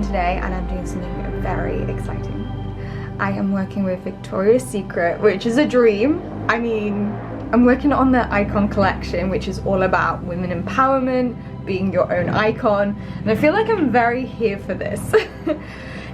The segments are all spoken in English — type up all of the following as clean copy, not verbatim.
Today, and I'm doing something very exciting. I am working with Victoria's Secret, which is a dream. I mean, I'm working on the icon collection, which is all about women empowerment, being your own icon, and I feel like I'm very here for this.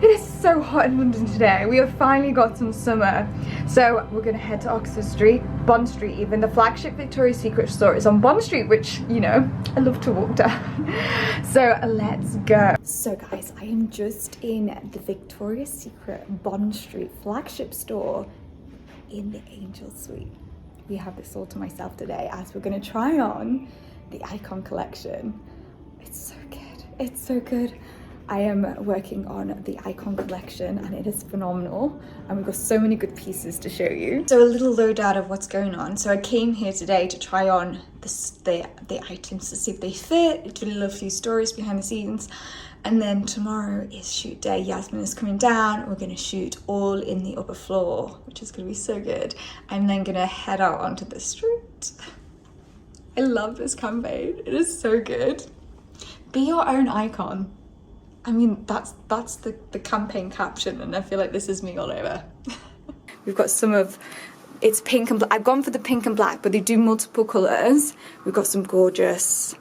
It is so hot in London today. We have finally got some summer. So we're gonna head to Oxford Street, Bond Street even. The flagship Victoria's Secret store is on Bond Street, which, you know, I love to walk down. So let's go. So guys, I am just in the Victoria's Secret Bond Street flagship store in the Angel Suite. We have this all to myself today as we're gonna try on the icon collection. It's so good, it's so good. I am working on the icon collection and it is phenomenal, and we've got so many good pieces to show you. So a little lowdown of what's going on. So I came here today to try on the items to see if they fit, to do a few stories behind the scenes, and then tomorrow is shoot day. Yasmin is coming down. We're going to shoot all in the upper floor, which is going to be so good. I'm then going to head out onto the street. I love this campaign. It is so good. Be your own icon. I mean, that's the campaign caption, and I feel like this is me all over. We've got some of, it's pink and black. I've gone for the pink and black, but they do multiple colours. We've got some gorgeous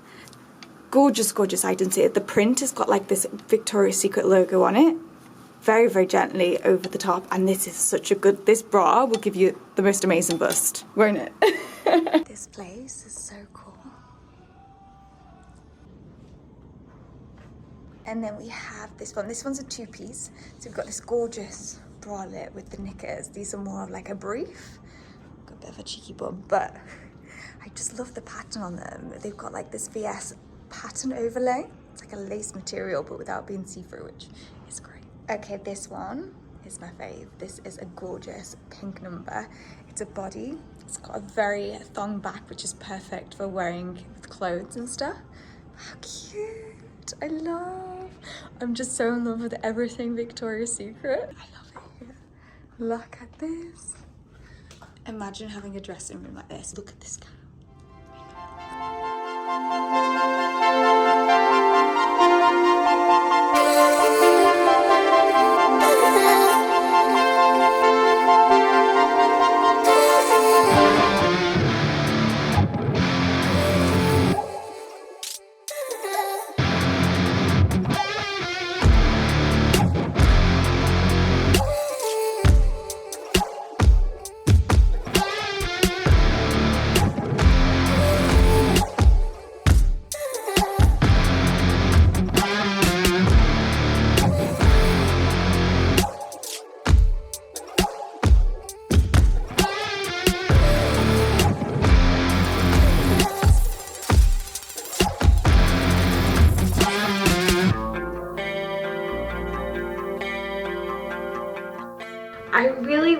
items here. The print has got like this Victoria's Secret logo on it. Very, very gently over the top. And this is such a good, this bra will give you the most amazing bust, won't it? This place is so cool. And then we have this one. This one's a two-piece. So we've got this gorgeous bralette with the knickers. These are more of like a brief. Got a bit of a cheeky bum, but I just love the pattern on them. They've got like this VS pattern overlay. It's like a lace material, but without being see-through, which is great. Okay, this one is my fave. This is a gorgeous pink number. It's a body. It's got a very thong back, which is perfect for wearing with clothes and stuff. How cute. I'm just so in love with everything Victoria's Secret. I love it here. Look at this. Imagine having a dressing room like this. Look at this guy.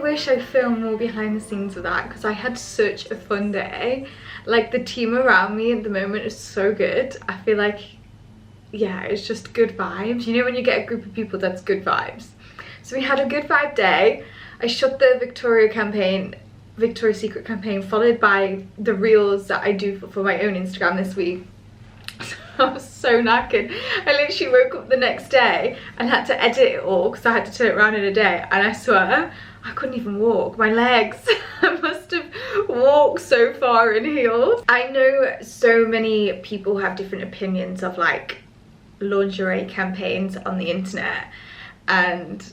wish I filmed more behind the scenes of that, because I had such a fun day. Like, the team around me at the moment is so good. I feel like, yeah, it's just good vibes. You know when you get a group of people that's good vibes. So we had a good vibe day. I shot the Victoria's Secret campaign, followed by the reels that I do for my own Instagram this week. I was so knackered. I literally woke up the next day and had to edit it all because I had to turn it around in a day, and I swear I couldn't even walk. My legs, I must have walked so far in heels. I know so many people have different opinions of like lingerie campaigns on the internet, and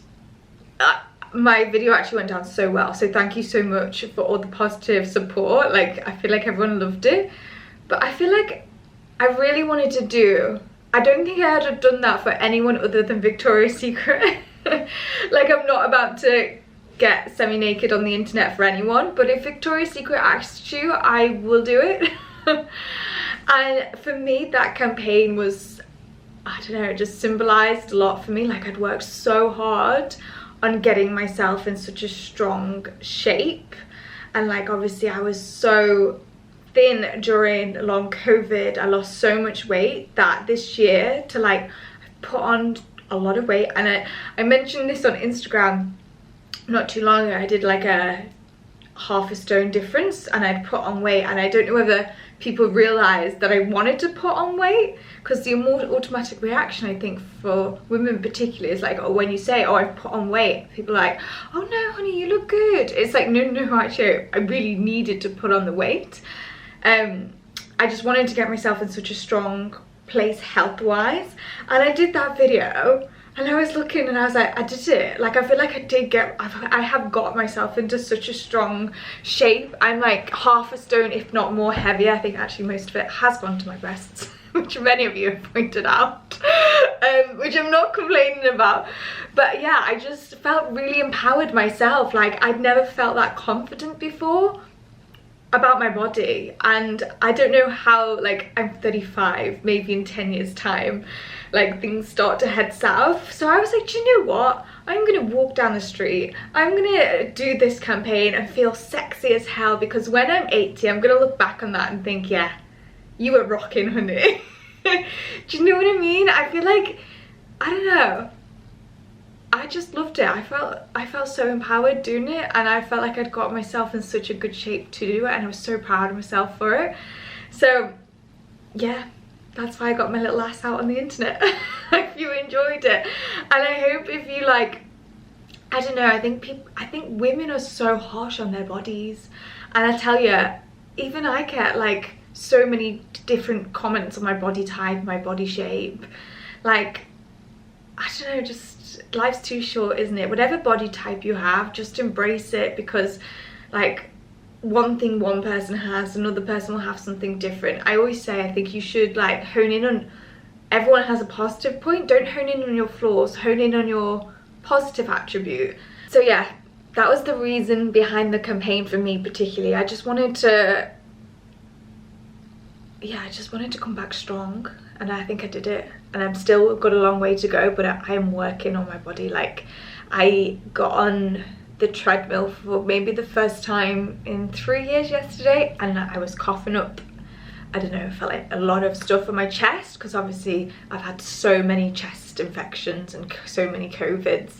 my video actually went down so well, so thank you so much for all the positive support. Like, I feel like everyone loved it, but I feel like I really wanted to do, I don't think I had done that for anyone other than Victoria's Secret. Like, I'm not about to get semi-naked on the internet for anyone, but if Victoria's Secret asks you, I will do it. And for me, that campaign was, I don't know, it just symbolized a lot for me. Like, I'd worked so hard on getting myself in such a strong shape, and like, obviously I was so thin during long COVID. I lost so much weight that this year to like put on a lot of weight, and I mentioned this on Instagram not too long ago. I did like a half a stone difference and I'd put on weight, and I don't know whether people realized that I wanted to put on weight, because the more automatic reaction I think for women particularly is like, oh, when you say, oh, I've put on weight, people are like, oh no honey, you look good. It's like, no, actually I really needed to put on the weight. I just wanted to get myself in such a strong place health-wise, and I did that video, and I was looking and I was like, I did it. Like, I feel like I have got myself into such a strong shape. I'm like half a stone, if not more, heavier. I think actually most of it has gone to my breasts, which many of you have pointed out, which I'm not complaining about. But yeah, I just felt really empowered myself. Like, I'd never felt that confident before about my body, and I don't know how, like, I'm 35, maybe in 10 years time like things start to head south. So I was like, do you know what, I'm gonna walk down the street, I'm gonna do this campaign and feel sexy as hell, because when I'm 80 I'm gonna look back on that and think, yeah, you were rocking, honey. Do you know what I mean? I feel like, I don't know, I just loved it. I felt so empowered doing it, and I felt like I'd got myself in such a good shape to do it, and I was so proud of myself for it. So yeah, that's why I got my little ass out on the internet. If you enjoyed it, and I hope if you like, I don't know, I think women are so harsh on their bodies, and I tell you, even I get like so many different comments on my body type, my body shape. Like, I don't know, just life's too short, isn't it? Whatever body type you have, just embrace it, because like, one thing one person has, another person will have something different. I always say, I think you should like hone in on, everyone has a positive point, don't hone in on your flaws, hone in on your positive attribute. So yeah, that was the reason behind the campaign for me particularly. I just wanted to, yeah, I just wanted to come back strong, and I think I did it, and I'm still got a long way to go, but I am working on my body. Like, I got on the treadmill for maybe the first time in 3 years yesterday, and I was coughing up, I don't know, felt like a lot of stuff on my chest, because obviously I've had so many chest infections and so many COVIDs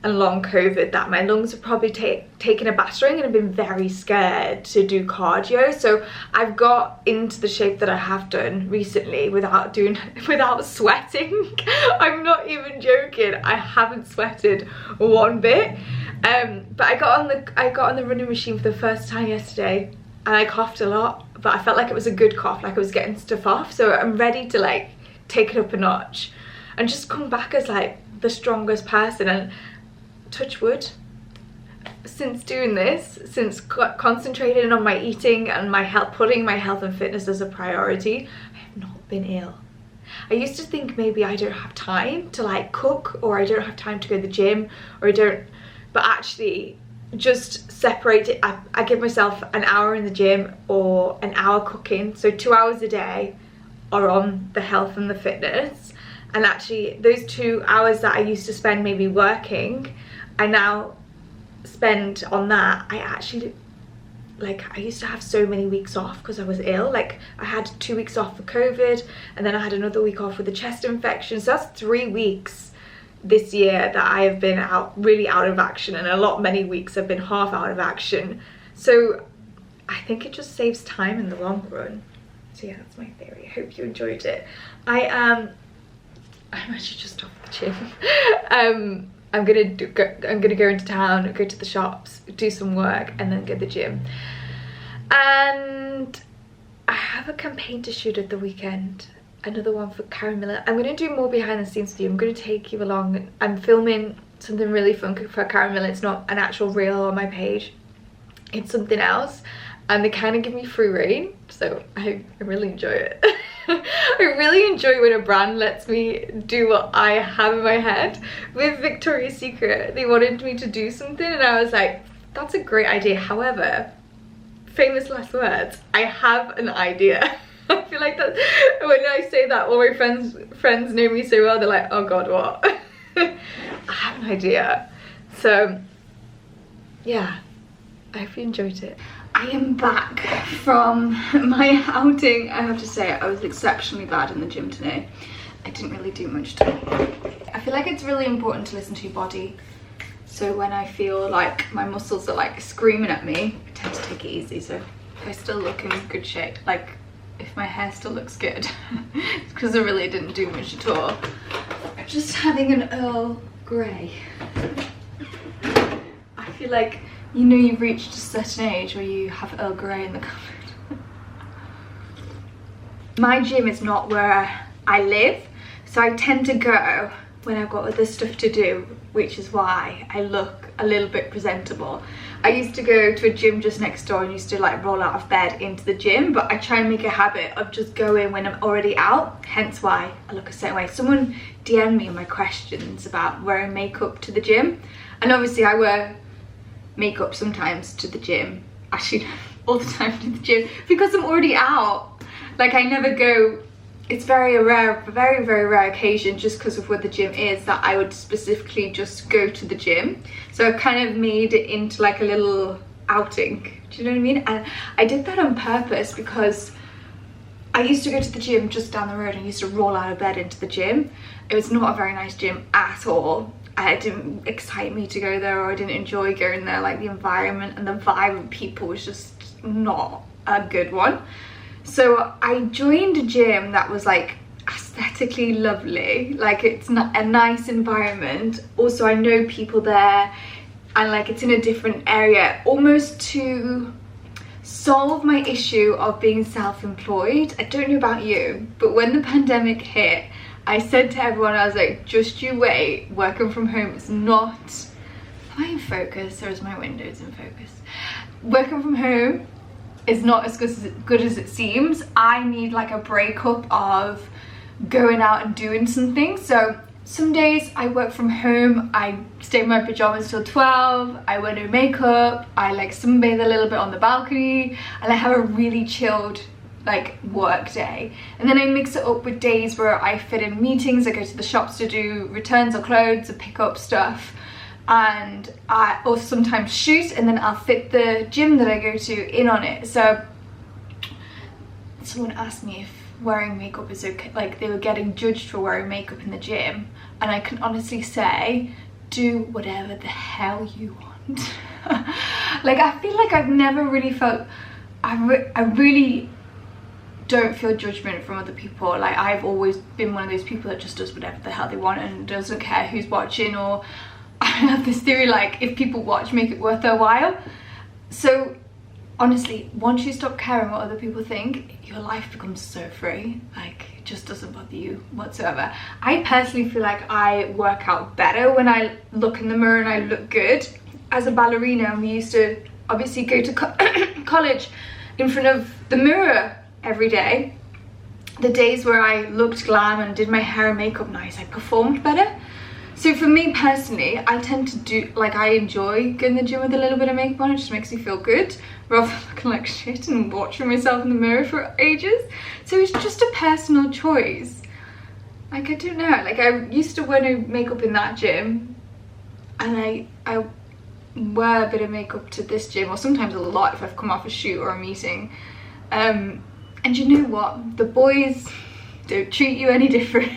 and long COVID that my lungs have probably taken a battering, and I've been very scared to do cardio. So I've got into the shape that I have done recently without sweating. I'm not even joking, I haven't sweated one bit. But I got on the running machine for the first time yesterday, and I coughed a lot, but I felt like it was a good cough, like I was getting stuff off. So I'm ready to like take it up a notch and just come back as like the strongest person. And touch wood, since doing this, since concentrating on my eating and my health, putting my health and fitness as a priority, I have not been ill. I used to think maybe I don't have time to like cook, or I don't have time to go to the gym, or I don't, but actually just separate it. I give myself an hour in the gym or an hour cooking, so 2 hours a day are on the health and the fitness. And actually those 2 hours that I used to spend maybe working, I now spend on that, I actually, like, I used to have so many weeks off because I was ill. Like, I had 2 weeks off for COVID, and then I had another week off with a chest infection. So that's 3 weeks this year that I have been really out of action, and many weeks I've been half out of action. So I think it just saves time in the long run. So yeah, that's my theory. I hope you enjoyed it. I'm actually just off the gym. I'm gonna go into town, go to the shops, do some work, and then go to the gym. And I have a campaign to shoot at the weekend, another one for Karen Miller. I'm gonna do more behind the scenes for you. I'm gonna take you along. I'm filming something really fun for Karen Miller. It's not an actual reel on my page, it's something else, and they kind of give me free rein, so I really enjoy it. I really enjoy when a brand lets me do what I have in my head. With Victoria's Secret, they wanted me to do something, and I was like, that's a great idea. However, famous last words, I have an idea. I feel like that when I say that, all my friends know me so well, they're like, oh god, what? I have an idea. So yeah, I hope you enjoyed it. I am back from my outing. I have to say, I was exceptionally bad in the gym today. I didn't really do much at all. I feel like it's really important to listen to your body. So when I feel like my muscles are like screaming at me, I tend to take it easy. So if I still look in good shape, like if my hair still looks good, it's because I really didn't do much at all. I'm just having an Earl Grey. I feel like, you know, you've reached a certain age where you have Earl Grey in the cupboard. My gym is not where I live, so I tend to go when I've got other stuff to do, which is why I look a little bit presentable. I used to go to a gym just next door and used to like roll out of bed into the gym, but I try and make a habit of just going when I'm already out, hence why I look a certain way. Someone DM'd me my questions about wearing makeup to the gym, and obviously I wear makeup sometimes to the gym, actually all the time to the gym, because I'm already out. Like, I never go, it's very rare, very rare occasion, just because of where the gym is, that I would specifically just go to the gym. So I kind of made it into like a little outing, do you know what I mean? And I did that on purpose because I used to go to the gym just down the road and used to roll out of bed into the gym. It was not a very nice gym at all. It didn't excite me to go there, or I didn't enjoy going there. Like, the environment and the vibe of people was just not a good one. So I joined a gym that was like aesthetically lovely, like it's not a nice environment. Also, I know people there, and like it's in a different area, almost to solve my issue of being self-employed. I don't know about you, but when the pandemic hit, I said to everyone, I was like, just you wait, working from home is not, am I in focus, or is my windows in focus? Working from home is not as good as it seems. I need like a breakup of going out and doing something. So some days I work from home, I stay in my pajamas till 12, I wear no makeup, I like sunbathe a little bit on the balcony, and I have a really chilled like work day. And then I mix it up with days where I fit in meetings, I go to the shops to do returns or clothes or pick up stuff, and I also sometimes shoot, and then I'll fit the gym that I go to in on it. So someone asked me if wearing makeup is okay, like they were getting judged for wearing makeup in the gym, and I can honestly say, do whatever the hell you want. Like, I feel like I've never really felt, I really don't feel judgment from other people. Like, I've always been one of those people that just does whatever the hell they want and doesn't care who's watching, or I have this theory, like, if people watch, make it worth their while. So honestly, once you stop caring what other people think, your life becomes so free. Like, it just doesn't bother you whatsoever. I personally feel like I work out better when I look in the mirror and I look good. As a ballerina, we used to obviously go to college in front of the mirror every day. The days where I looked glam and did my hair and makeup nice, I performed better. So for me personally, I tend to do, like, I enjoy going to the gym with a little bit of makeup on. It just makes me feel good, rather than looking like shit and watching myself in the mirror for ages. So it's just a personal choice. Like, I don't know, like, I used to wear no makeup in that gym, and I wear a bit of makeup to this gym, or sometimes a lot if I've come off a shoot or a meeting. And you know what? The boys don't treat you any different.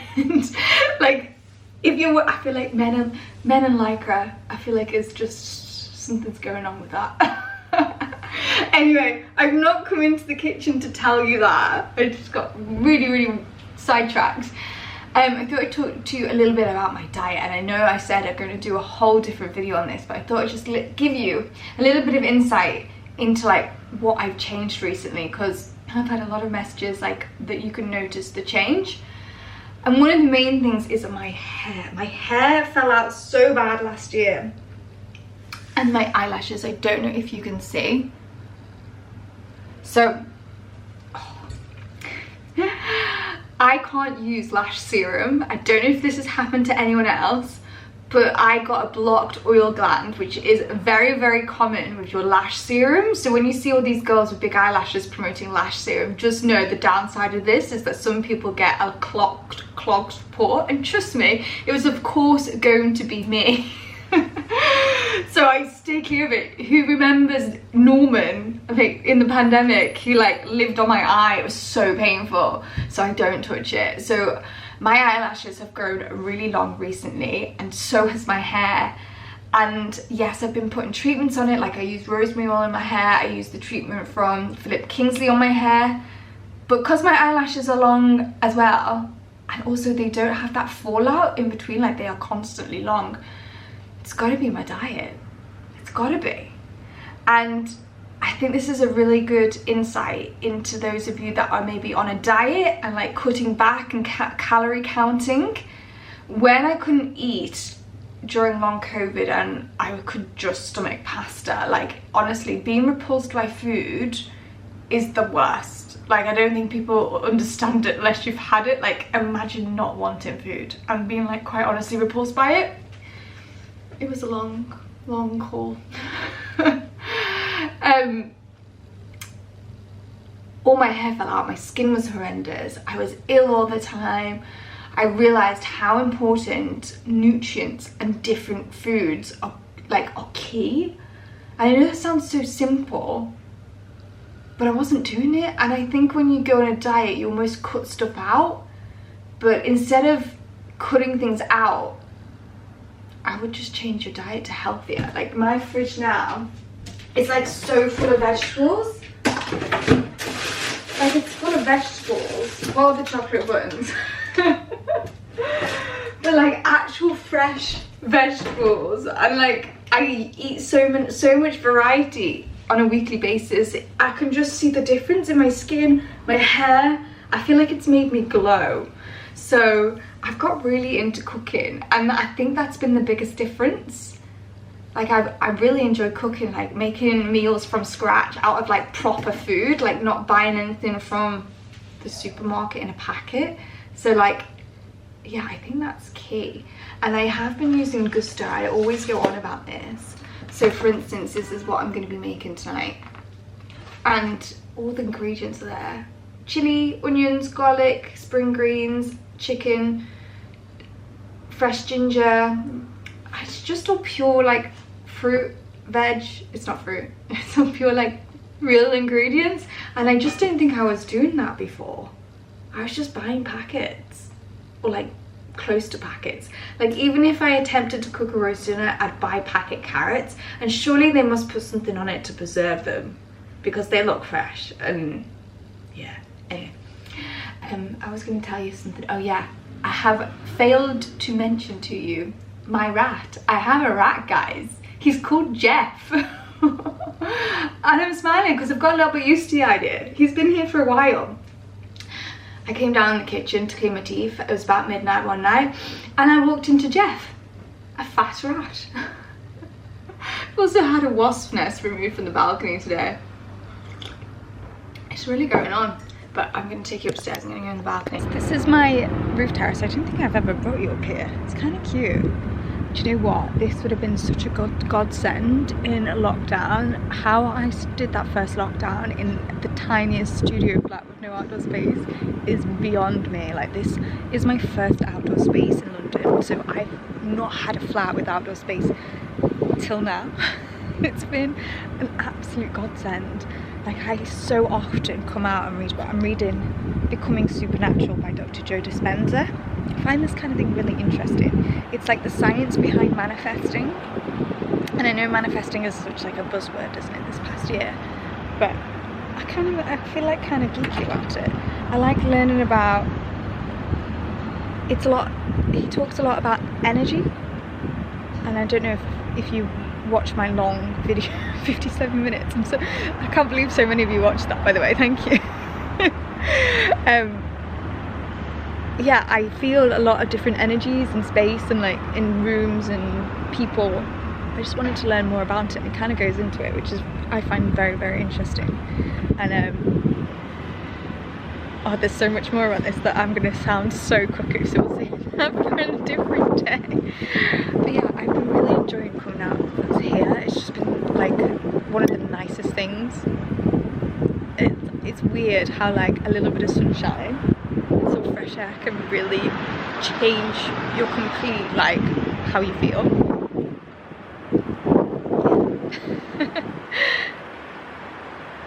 Like, if you're, I feel like men and Lycra, I feel like it's just something's going on with that. Anyway, I've not come into the kitchen to tell you that. I just got really sidetracked. I thought I'd talk to you a little bit about my diet, and I know I said I'm going to do a whole different video on this, but I thought I'd just give you a little bit of insight into like what I've changed recently, because I've had a lot of messages like that you can notice the change. And one of the main things is my hair. My hair fell out so bad last year, and my eyelashes, I don't know if you can see. So I can't use lash serum. I don't know if this has happened to anyone else, but I got a blocked oil gland, which is very common with your lash serum. So when you see all these girls with big eyelashes promoting lash serum, just know the downside of this is that some people get a clogged pore, and trust me, it was of course going to be me. So I stay clear of it. Who remembers Norman, I think, in the pandemic? He like lived on my eye. It was so painful, so I don't touch it. So my eyelashes have grown really long recently, and so has my hair. And yes, I've been putting treatments on it, like I use rosemary oil in my hair, I use the treatment from Philip Kingsley on my hair, but because my eyelashes are long as well, and also they don't have that fallout in between, like they are constantly long, it's got to be my diet. It's got to be. And I think this is a really good insight into those of you that are maybe on a diet and like cutting back and calorie counting. When I couldn't eat during long COVID and I could just stomach pasta, like honestly, being repulsed by food is the worst. Like, I don't think people understand it unless you've had it. Like, imagine not wanting food and being like quite honestly repulsed by it. It was a long haul. All my hair fell out, my skin was horrendous, I was ill all the time. I realized how important nutrients and different foods are key. And I know that sounds so simple, but I wasn't doing it. And I think when you go on a diet, you almost cut stuff out, but instead of cutting things out, I would just change your diet to healthier. Like my fridge now, it's like so full of vegetables. Like it's full of vegetables. Well, the chocolate buttons. But like actual fresh vegetables. And like I eat so much variety on a weekly basis. I can just see the difference in my skin, my hair. I feel like it's made me glow. So I've got really into cooking, and I think that's been the biggest difference. Like I really enjoy cooking, like making meals from scratch out of like proper food, like not buying anything from the supermarket in a packet. So like, yeah, I think that's key. And I have been using Gusto. I always go on about this. So for instance, this is what I'm going to be making tonight, and all the ingredients are there: chili, onions, garlic, spring greens, chicken, fresh ginger. It's just all pure like fruit, veg. It's not fruit, it's all pure like real ingredients. And I just didn't think I was doing that before. I was just buying packets, or like close to packets. Like even if I attempted to cook a roast dinner, I'd buy packet carrots, and surely they must put something on it to preserve them because they look fresh. And yeah, anyway, I was going to tell you something. Oh yeah, I have failed to mention to you my rat. I have a rat, guys. He's called Jeff. And I'm smiling because I've got a little bit used to the idea. He's been here for a while. I came down in the kitchen to clean my teeth. It was about midnight one night, and I walked into Jeff, a fat rat. I've also had a wasp nest removed from the balcony today. It's really going on. But I'm going to take you upstairs. I'm going to go in the balcony. This is my roof terrace. I don't think I've ever brought you up here. It's kind of cute. Do you know what? This would have been such a godsend in lockdown. How I did that first lockdown in the tiniest studio flat with no outdoor space is beyond me. Like, this is my first outdoor space in London. So I've not had a flat with outdoor space till now. It's been an absolute godsend. Like, I so often come out and read what I'm reading, Becoming Supernatural by Dr. Joe Dispenza. I find this kind of thing really interesting. It's like the science behind manifesting. And I know manifesting is such like a buzzword, isn't it, this past year? But I feel like kind of geeky about it. I like learning about, he talks a lot about energy. And I don't know if you watch my long video, 57 minutes. I can't believe so many of you watched that, by the way, thank you. Yeah, I feel a lot of different energies in space and like in rooms and people. I just wanted to learn more about it. It kind of goes into it, which is I find very, very interesting. And oh, there's so much more about this that I'm going to sound so cuckoo, so we'll save that for a different day. But yeah, I've been really enjoying coming out here. It's just been like one of the nicest things. It's weird how like a little bit of sunshine, some fresh air can really change your complete like how you feel.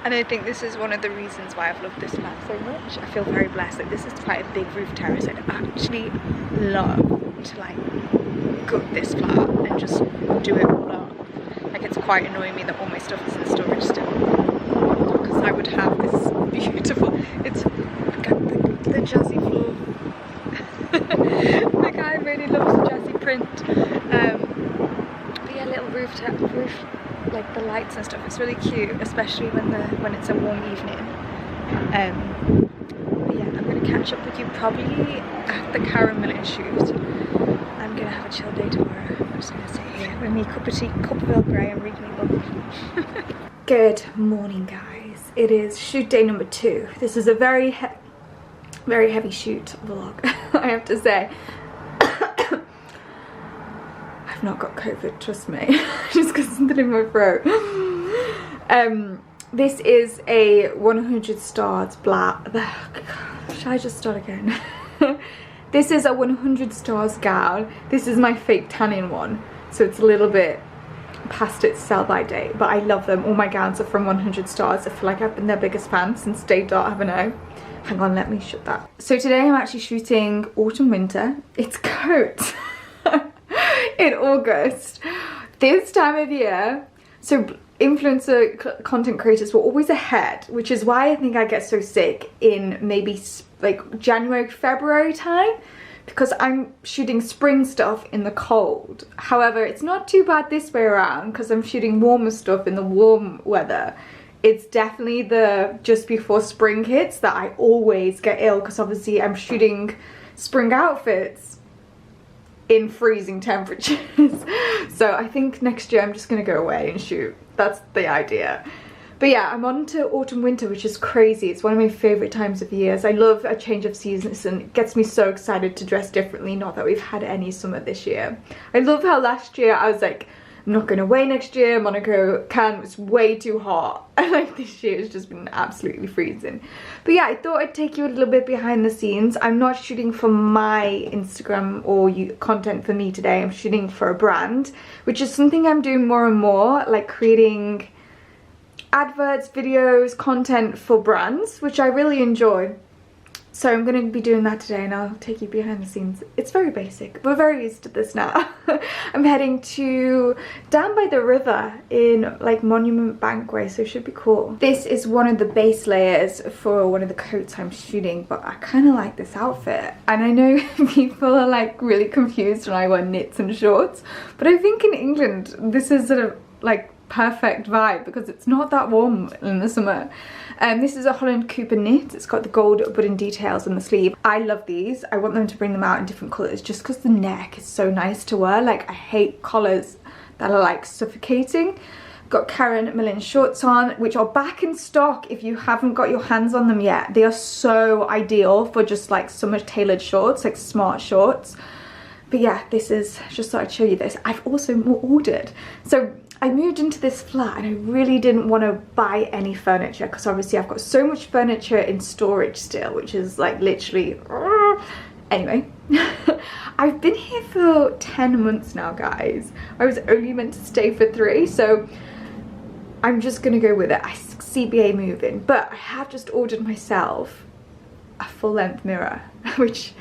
And I think this is one of the reasons why I've loved this flat so much. I feel very blessed. Like, this is quite a big roof terrace. I'd actually love to like gut this flat and just do it all up. Like, it's quite annoying me that all my stuff is in storage still, because I would have this beautiful, it's the jazzy floor. The guy really loves the jazzy print. But yeah, little roof, like the lights and stuff, it's really cute, especially when it's a warm evening. But yeah, I'm gonna catch up with you probably at the Karen Millen shoot. I'm gonna have a chill day tomorrow. I'm just gonna sit here with me, cup of tea, cup of Earl Grey, and read me a book. Good morning, guys. It is shoot day number 2. This is a very heavy shoot vlog, I have to say. I've not got COVID, trust me. Just got something in my throat. This is a 100 stars black. Should I just start again? This is a 100 stars gown. This is my fake tanning one, so it's a little bit past its sell-by date, but I love them. All my gowns are from 100 stars. I feel like I've been their biggest fan since day dot, haven't I? Hang on, let me shut that. So today I'm actually shooting autumn winter. It's coat in August. This time of year, so influencer content creators were always ahead, which is why I think I get so sick in maybe like January, February time, because I'm shooting spring stuff in the cold. However, it's not too bad this way around because I'm shooting warmer stuff in the warm weather. It's definitely the just before spring hits that I always get ill, because obviously I'm shooting spring outfits in freezing temperatures. So I think next year I'm just gonna go away and shoot. That's the idea. But yeah, I'm on to autumn winter, which is crazy. It's one of my favorite times of the years. I love a change of seasons, and it gets me so excited to dress differently. Not that we've had any summer this year. I love how last year I was like, I'm not going away next year, Monaco was way too hot. And like this year it's just been absolutely freezing. But yeah, I thought I'd take you a little bit behind the scenes. I'm not shooting for my Instagram or content for me today. I'm shooting for a brand, which is something I'm doing more and more, like creating adverts, videos, content for brands, which I really enjoy. So I'm going to be doing that today, and I'll take you behind the scenes. It's very basic. We're very used to this now. I'm heading to down by the river in like Monument Bankway, so it should be cool. This is one of the base layers for one of the coats I'm shooting, but I kind of like this outfit. And I know people are like really confused when I wear knits and shorts, but I think in England this is sort of like perfect vibe because it's not that warm in the summer. This is a Holland Cooper knit. It's got the gold button details on the sleeve. I love these. I want them to bring them out in different colours just because the neck is so nice to wear. Like, I hate collars that are like suffocating. Got Karen Millen shorts on, which are back in stock if you haven't got your hands on them yet. They are so ideal for just like summer tailored shorts, like smart shorts. But yeah, this is, just thought I'd show you this. I've also ordered. So I moved into this flat and I really didn't want to buy any furniture because obviously I've got so much furniture in storage still, which is like literally, anyway. I've been here for 10 months now, guys. I was only meant to stay for 3, so I'm just gonna go with it. CBA moving, but I have just ordered myself a full-length mirror, which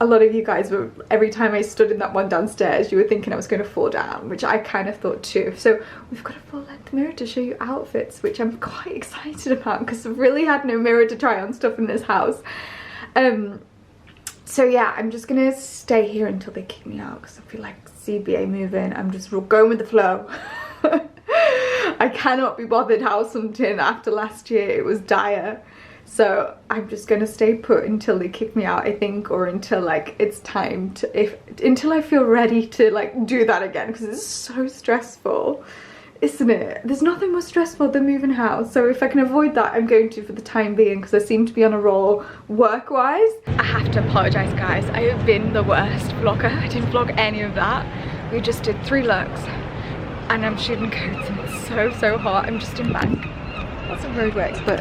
a lot of you guys were, every time I stood in that one downstairs, you were thinking I was going to fall down, which I kind of thought too. So we've got a full-length mirror to show you outfits, which I'm quite excited about because I've really had no mirror to try on stuff in this house. So yeah, I'm just gonna stay here until they kick me out because I feel like CBA moving, I'm just going with the flow. I cannot be bothered house hunting after last year, it was dire. So I'm just gonna stay put until they kick me out, I think, or until like it's time to, until I feel ready to like do that again, because it's so stressful, isn't it? There's nothing more stressful than moving house. So if I can avoid that, I'm going to for the time being, because I seem to be on a roll work-wise. I have to apologise, guys. I have been the worst vlogger. I didn't vlog any of that. We just did 3 looks, and I'm shooting coats, and it's so hot. I'm just in bank. Lots of roadworks, but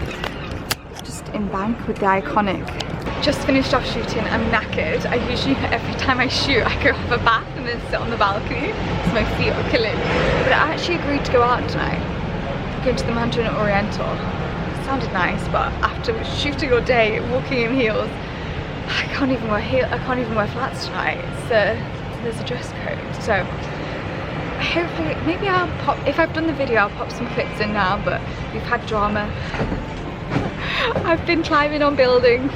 just in bank with the Iconic. Just finished off shooting. I'm knackered. I usually, every time I shoot, I go have a bath and then sit on the balcony because my feet are killing. But I actually agreed to go out tonight, go to the Mandarin Oriental. It sounded nice, but after shooting all day, walking in heels, I can't even wear flats tonight. There's a dress code. So hopefully, maybe I'll pop, if I've done the video, I'll pop some clips in now, but we've had drama. I've been climbing on buildings.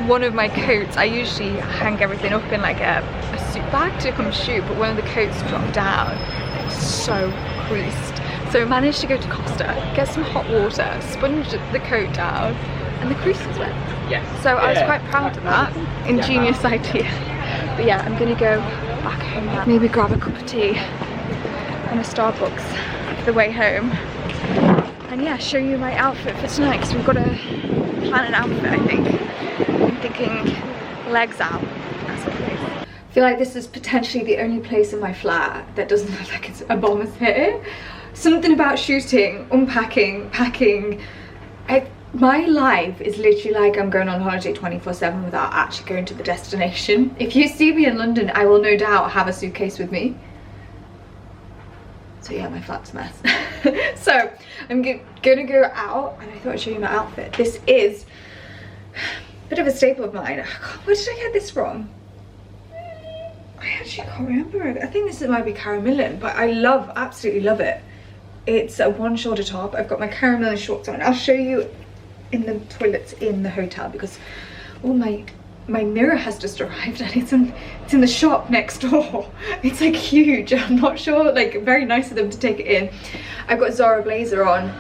One of my coats, I usually hang everything up in like a suit bag to come shoot, but one of the coats dropped down. It was so creased. So I managed to go to Costa, get some hot water, sponge the coat down, and the creases went. Yes. So I was quite proud of that. Ingenious idea. But yeah, I'm gonna go back home now. Maybe grab a cup of tea and a Starbucks for the way home. And yeah, show you my outfit for tonight, because we've got to plan an outfit, I think. I'm thinking legs out. That's what it is. I feel like this is potentially the only place in my flat that doesn't look like it's a bomb is hit. Something about shooting, unpacking, packing. My life is literally like I'm going on holiday 24/7 without actually going to the destination. If you see me in London, I will no doubt have a suitcase with me. So yeah, my flat's a mess. So I'm gonna go out, and I thought I'd show you my outfit. This is a bit of a staple of mine. Where did I get this from? I actually can't remember. I think this might be Cara Millen, but I absolutely love it. It's a 1-shoulder top. I've got my Cara Millen shorts on. I'll show you in the toilets in the hotel, because all my mirror has just arrived, and it's in the shop next door. It's like huge. I'm not sure, like very nice of them to take it in. I've got Zara blazer on,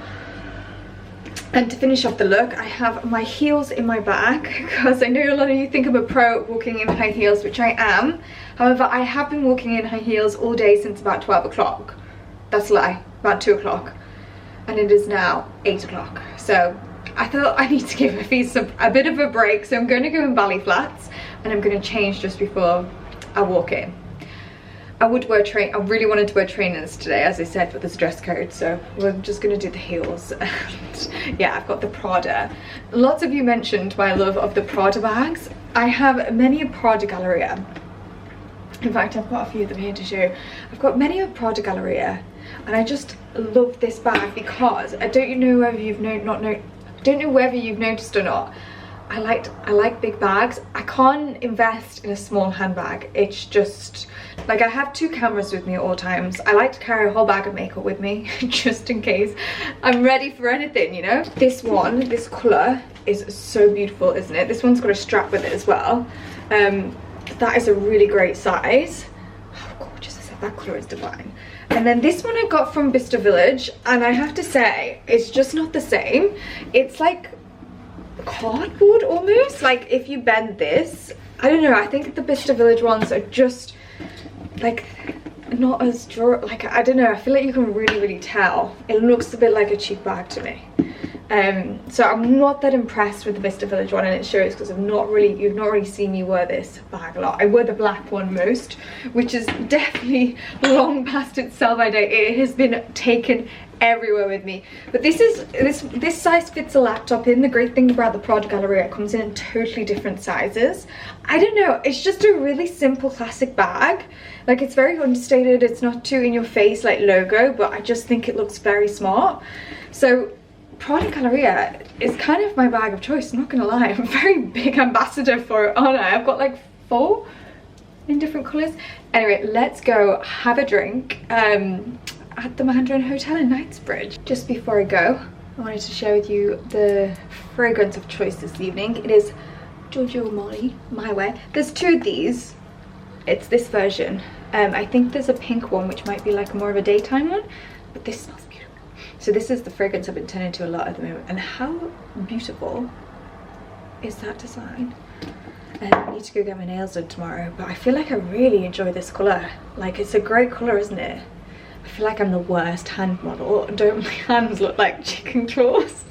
and to finish off the look, I have my heels in my bag, because I know a lot of you think I'm a pro walking in high heels, which I am. However, I have been walking in high heels all day since about 12 o'clock. That's a lie, about 2 o'clock, and it is now 8 o'clock. So I thought I need to give my feet a bit of a break, so I'm going to go in ballet flats, and I'm going to change just before I walk in. I really wanted to wear trainers today, as I said, but there's a dress code, so we're just going to do the heels. And yeah, I've got the Prada. Lots of you mentioned my love of the Prada bags. I have many a Prada Galleria. In fact, I've got a few of them here to show. I've got many a Prada Galleria, and I just love this bag because I don't know whether you've noticed or not. I like big bags. I can't invest in a small handbag. It's just like, I have 2 cameras with me at all times. I like to carry a whole bag of makeup with me just in case I'm ready for anything, you know. This colour is so beautiful, isn't it? This one's got a strap with it as well. That is a really great size. Oh, gorgeous. I said that colour is divine. And then this one I got from Bicester Village, and I have to say, it's just not the same. It's like cardboard almost. Like if you bend this, I don't know, I think the Bicester Village ones are just like not as like, I don't know, I feel like you can really tell. It looks a bit like a cheap bag to me. So I'm not that impressed with the Bicester Village one, and it shows because you've not really seen me wear this bag a lot. I wear the black one most, which is definitely long past its sell-by date. It has been taken everywhere with me. But this size fits a laptop in. The great thing about the Prada Galleria, it comes in totally different sizes. I don't know, it's just a really simple classic bag. Like, it's very understated, it's not too in your face like logo, but I just think it looks very smart. So Prada Galleria is kind of my bag of choice, I'm not gonna lie. I'm a very big ambassador for it, aren't I? I've got like 4 in different colours. Anyway, let's go have a drink at the Mandarin Hotel in Knightsbridge. Just before I go, I wanted to share with you the fragrance of choice this evening. It is Giorgio Armani, My Way. There's 2 of these. It's this version. I think there's a pink one which might be like more of a daytime one, but this smells beautiful. So this is the fragrance I've been turning to a lot at the moment. And how beautiful is that design? I need to go get my nails done tomorrow, but I feel like I really enjoy this colour. Like, it's a great colour, isn't it? I feel like I'm the worst hand model. Don't my hands look like chicken claws?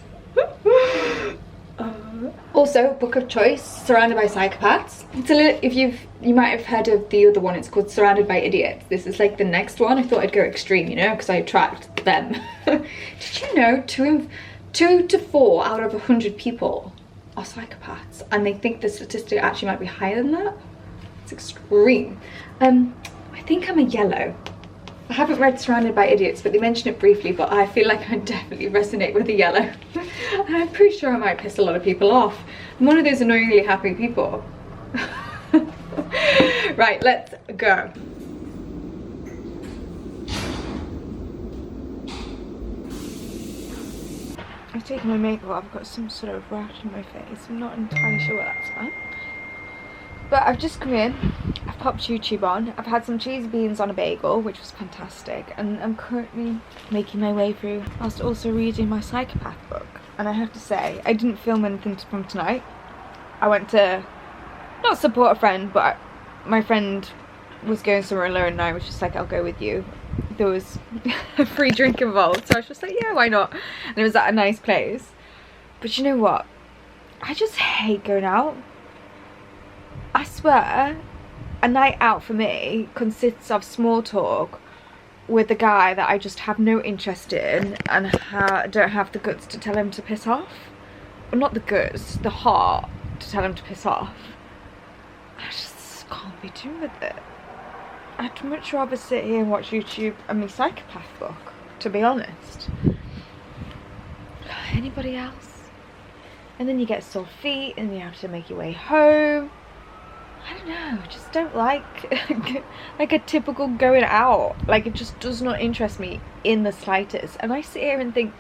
Also, book of choice, Surrounded by Psychopaths. It's a little, if you might have heard of the other one, it's called Surrounded by Idiots. This is like the next one. I thought I'd go extreme, you know, because I attract them. Did you know 2 to 4 out of 100 people are psychopaths, and they think the statistic actually might be higher than that? It's extreme. I think I'm a yellow. I haven't read Surrounded by Idiots, but they mention it briefly, but I feel like I definitely resonate with the yellow. And I'm pretty sure I might piss a lot of people off. I'm one of those annoyingly happy people. Right, let's go. I've taken my makeup off. I've got some sort of rash on my face. I'm not entirely sure what that's from. But I've just come in, I've popped YouTube on, I've had some cheesy beans on a bagel, which was fantastic, and I'm currently making my way through whilst also reading my psychopath book. And I have to say, I didn't film anything from tonight. I went to, not support a friend, but my friend was going somewhere alone and I was just like, I'll go with you. There was a free drink involved, so I was just like, yeah, why not? And it was at a nice place. But you know what? I just hate going out. I swear, a night out for me consists of small talk with a guy that I just have no interest in and don't have the guts to tell him to piss off. Well, not the guts, the heart to tell him to piss off. I just can't be doing with it. I'd much rather sit here and watch YouTube and my psychopath book, to be honest. Anybody else? And then you get sore feet and you have to make your way home. I don't know, I just don't like like a typical going out. Like, it just does not interest me in the slightest. And I sit here and think,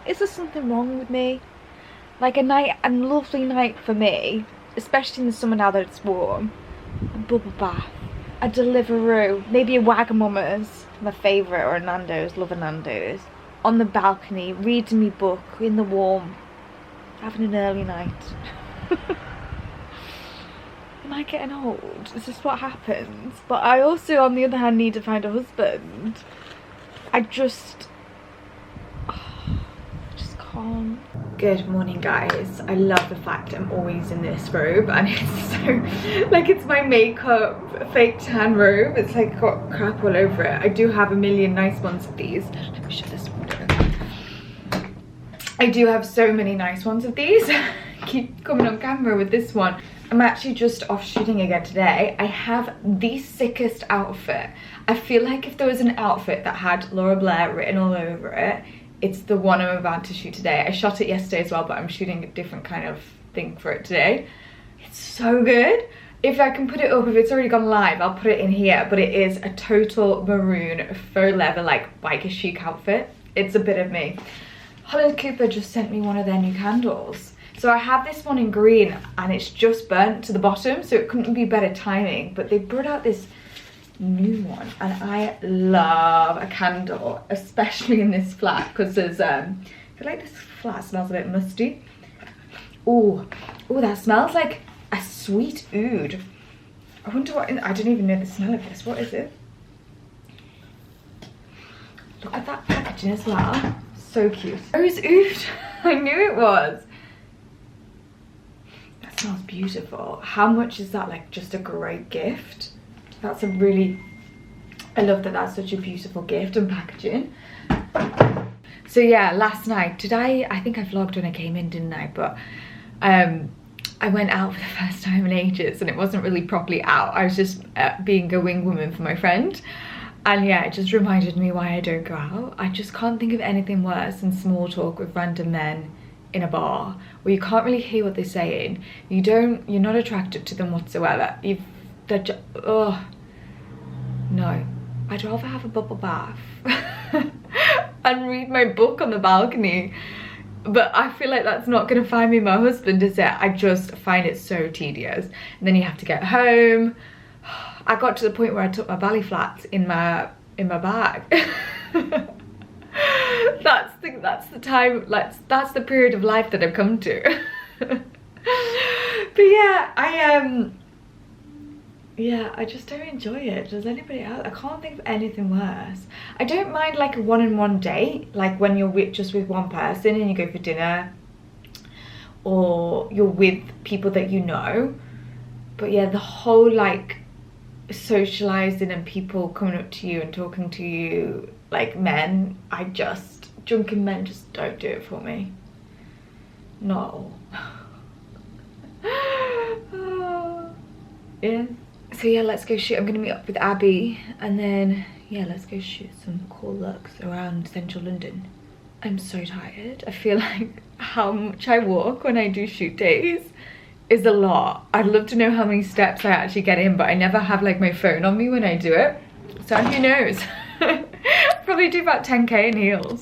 is there something wrong with me? Like, a lovely night for me, especially in the summer now that it's warm, a bubble bath, a Deliveroo, maybe a Wagamama's, my favourite, or a Nando's, love a Nando's, on the balcony, reading me book in the warm, having an early night. Am I getting old? Is this what happens? But I also, on the other hand, need to find a husband. I just can't. Good morning, guys. I love the fact I'm always in this robe, and it's so, like, it's my makeup fake tan robe. It's like got crap all over it. I do have a million nice ones of these. Let me shut this window. I do have so many nice ones of these. I keep coming on camera with this one. I'm actually just off shooting again today. I have the sickest outfit. I feel like if there was an outfit that had Laura Blair written all over it, it's the one I'm about to shoot today. I shot it yesterday as well, but I'm shooting a different kind of thing for it today. It's so good. If I can put it up, if it's already gone live, I'll put it in here, but it is a total maroon faux leather, like biker chic outfit. It's a bit of me. Holland Cooper just sent me one of their new candles. So I have this one in green and it's just burnt to the bottom, so it couldn't be better timing, but they brought out this new one and I love a candle, especially in this flat, because there's I feel like this flat smells a bit musty. Oh, that smells like a sweet oud. I wonder what, I didn't even know the smell of this. What is it? Look at that packaging as well. So cute. Rose oud. I knew it was. That smells beautiful. How much is that? Like, just a great gift. That's a really, I love that that's such a beautiful gift and packaging. So yeah, last night, I think I vlogged when I came in, didn't I? But I went out for the first time in ages, and it wasn't really properly out. I was just being a wing woman for my friend. And yeah, it just reminded me why I don't go out. I just can't think of anything worse than small talk with random men in a bar where you can't really hear what they're saying. You're not attracted to them whatsoever. Oh no, I'd rather have a bubble bath and read my book on the balcony. But I feel like that's not gonna find me my husband, is it? I just find it so tedious. And then you have to get home. I got to the point where I took my belly flats in my bag. that's the time, like, that's the period of life that I've come to. But yeah, I just don't enjoy it. Does anybody else? I can't think of anything worse. I don't mind like a one-on-one date, like when you're just with one person and you go for dinner, or you're with people that you know. But yeah, the whole like socializing and people coming up to you and talking to you like men, drunken men just don't do it for me. Not at all. Yeah. So yeah, let's go shoot. I'm gonna meet up with Abby, and then yeah, let's go shoot some cool looks around central London. I'm so tired. I feel like how much I walk when I do shoot days is a lot. I'd love to know how many steps I actually get in, but I never have like my phone on me when I do it. So who knows? Probably do about 10k in heels.